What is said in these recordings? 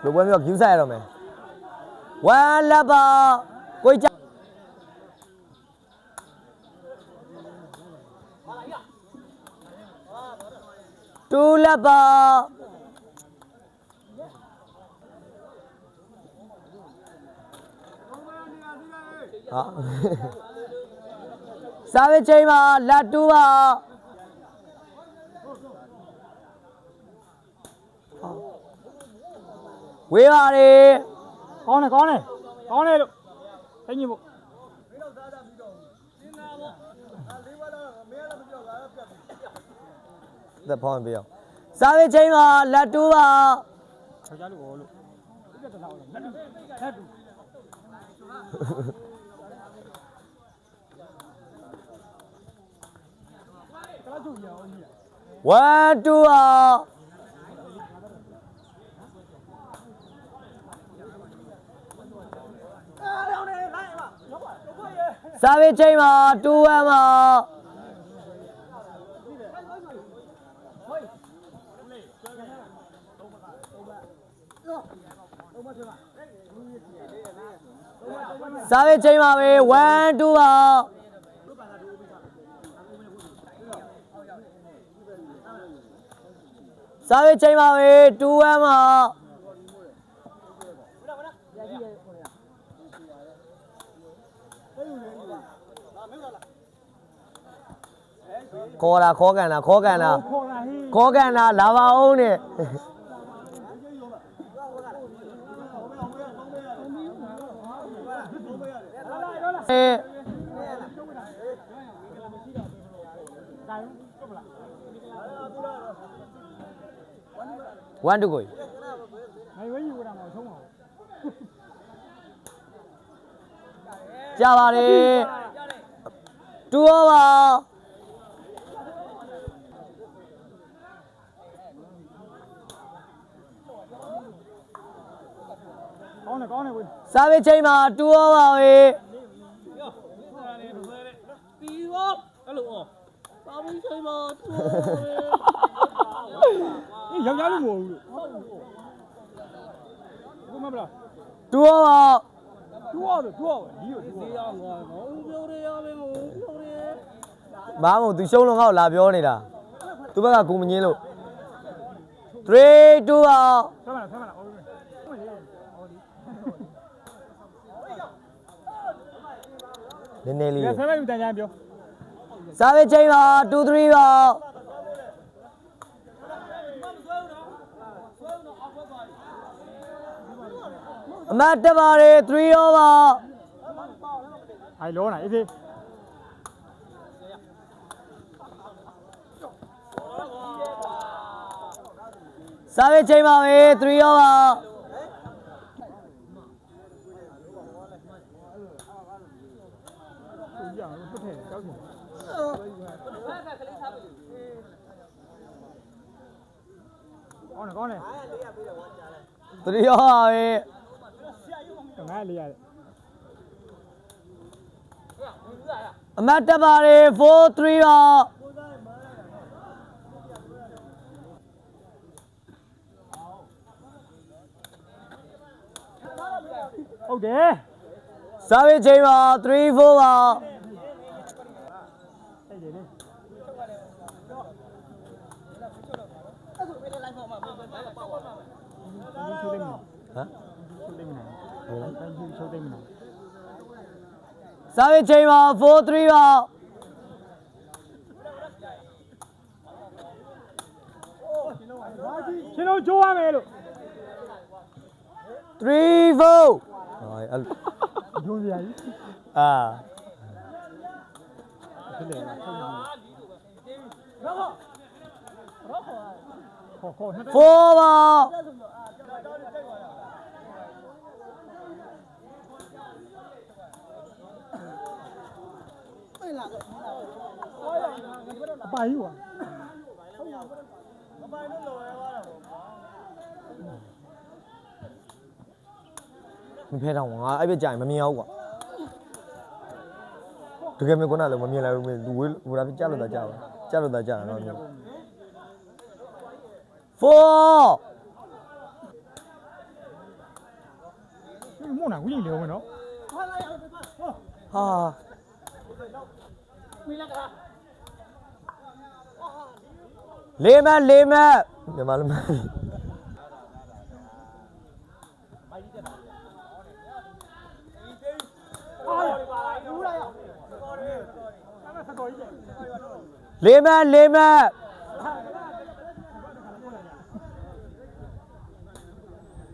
လူပွဲမျိုး view ဆိုင်ရတော့မယ်1 level ကိုကြ2 level ဟာစားဝေးချိန်မှာလက်2ပါဝေးပါလေကောင်းတယ်လို့သိညဖို့သက်ဖောင်းပြအောင်စားဝေးချိန်မှာလက်2ပါခေါ်ကြလို့ဟောလို့ပြတ်တလာအောင်လက်တူ1 2စားဝေးချိန်မှာ2 1မှာစားဝေးချိန်မှာပဲ1 2ပါစားဝေးချိန်မှာပဲ2 1မှာခေါ်လာခေါ်ကန်လာလာပါအောင်နဲ့1 2ကိုနိုင်ဝဲယူရမှာဆုံးပါကြပါလေ2 over ကောင်းတယ်ဝေးစားဝေးချိန်မှာ2 over ဝေးပြီးတော့အဲ့လိုစားဝေးချိန်မှာ2 over အေးယောက်ျားလူမဟုတ်ဘူးလို့ဘုမမလား2 over ဒီကိုသေးရမှာငုံပြောရရမယ်ငုံပြောရဘာမို့သူရှုံးလုံးငါ့ကိုလာပြောနေတာသူဘက်ကဂုံမငင်းလို့3 2အောင်ဆမ်းမလားနည်းနည်းလေးဆမ်းမယူတန်ကြပြောစားဝေးချိန်မှာ2 3ပါအမတ်တက်ပါတယ်3 over အိုင်လောနိုင်အေးသေးစားဝေးချိန်မှာပဲ3 over ကောင်းတယ်3 over ပဲငါလေးရတယ်အမတ်တက်ပါတယ်4 3ပါဟုတ်တယ်စားဝေးချိန်မှာ3 4ပါအဲ့ဒီလေစားဝေးချိန်မှာ4 3ပါရှင်တို့ကြိုးရမယ်လို့3 4ဟာအဲ့ဂျုံစရာကြီးဖြစ်တယ်ခေါ်4ပါအပိုင်ယူอ่ะမဖဲတော့ငါအဲ့ပြကြရင်မမြင်အောင်ကွာတကယ်မျိုးခုနလည်းမမြင်လိုက်ဘူးလူဝေးဟိုဒါပြကြလို့တာကြပါကြလို့တာကြတာတော့4莫难，我赢了没喏？ဟာလေးမမြန်မာလူမလေးမ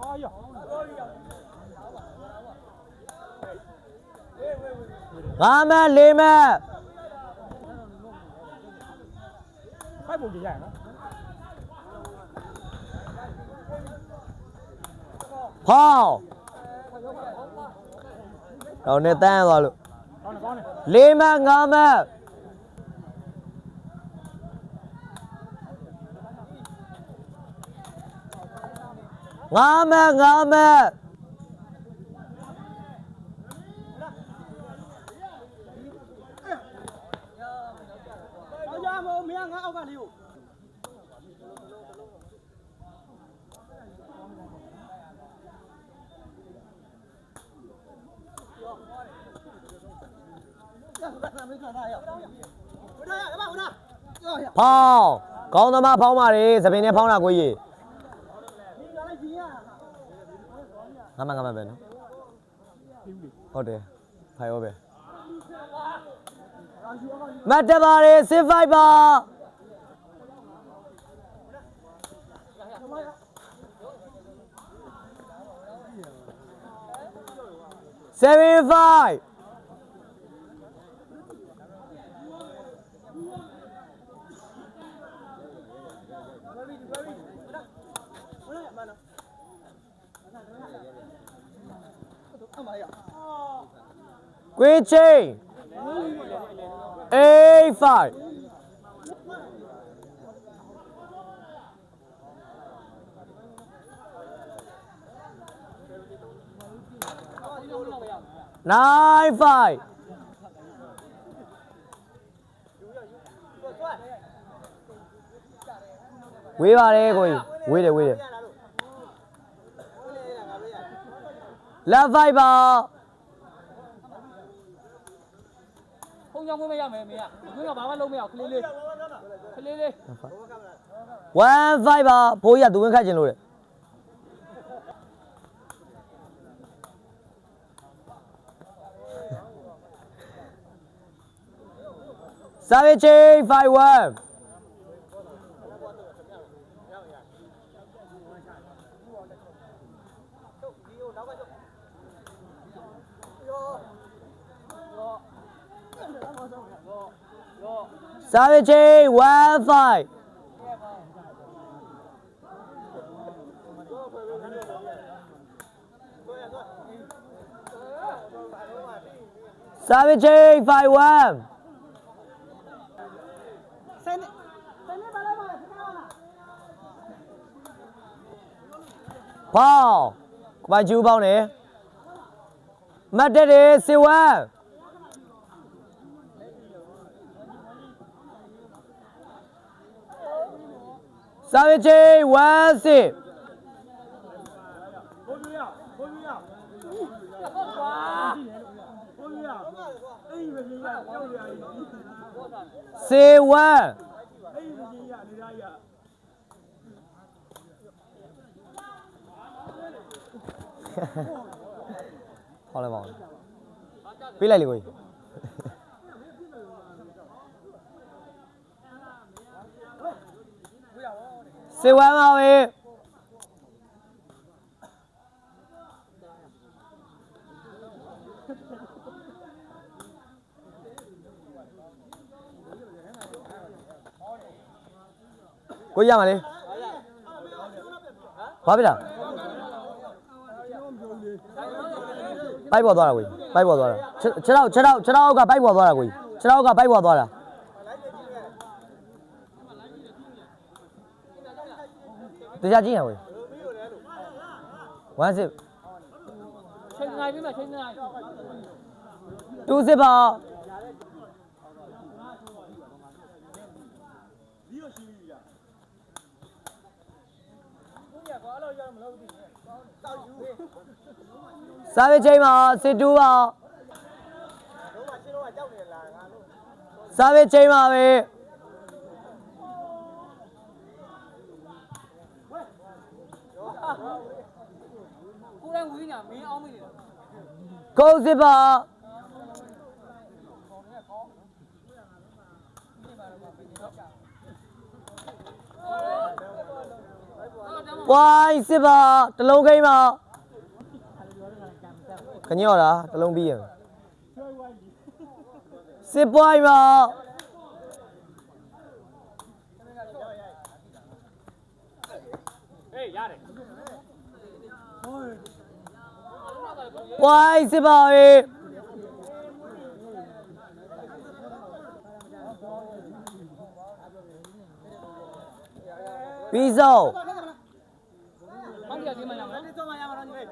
哎呀， 5မ4မ 快不给演了。 ဖောင်းတော့နဲ့တန်းသွားလို့ 高呢高呢。 4မ5မ5မ哎呀，没俺熬干溜。 ဖောင်းကောင်းသမားဖောင်းပါလေသပင်နဲ့ဖောင်းတာကိုကြီး5မပဲနော်ဟုတ်တယ်ဖိုင်ရောပဲမတ်တပါလေစစ်ဖိုက်ပါ75 Queen chain 85 95 ဝေးပါတယ်ကိုကြီးဝေးတယ်လက်ဖိုက်ပါ 空降会没要没没呀？你要把我弄没有？克里里，克里里。 15ပါဘိုးကြီးကသူဝင်ခတ်ခြင်းလို့တဲ့စာဝေးချေ51 Savage 15 Savage 51 ပေါင်းကပိုင်ကျူးပေါင်းနေမတ်တက်တယ်စေဝမ် Savage 16 C1 好了吧ပေးလိုက်လေကိုကြီးC1 ပါပဲကိုရမှာလေဘာဖြစ်လားပိုက်ပေါ်သွားတာကိုပိုက်ပေါ်သွားတာခြေထောက်ကပိုက်ပေါ်သွားတာကိုခြေထောက်ကပိုက်ပေါ်သွားတာတရားကြည့်ရကို1 zip ချိန်နိုင်ပြီမချိန်နိုင် 2 zip ပါ စားပဲချိန်ပါစစ်တူးပါစားပဲချိန်ပါပဲ ကိုယ်တိုင်ဝင်းညာမင်းအောင်မင်းနေတာ ကုန်းစစ်ပါ ဝိုင်းစစ်ပါတလုံးခိမ်းပါခညော့တာတလုံးပြီးရစစ်ပွိုင်းပါ ဟေးရတယ် ဝိုင်းစစ်ပါရေပြီးဆုံး ဟောင်းပြဒီမှာရမှာနော်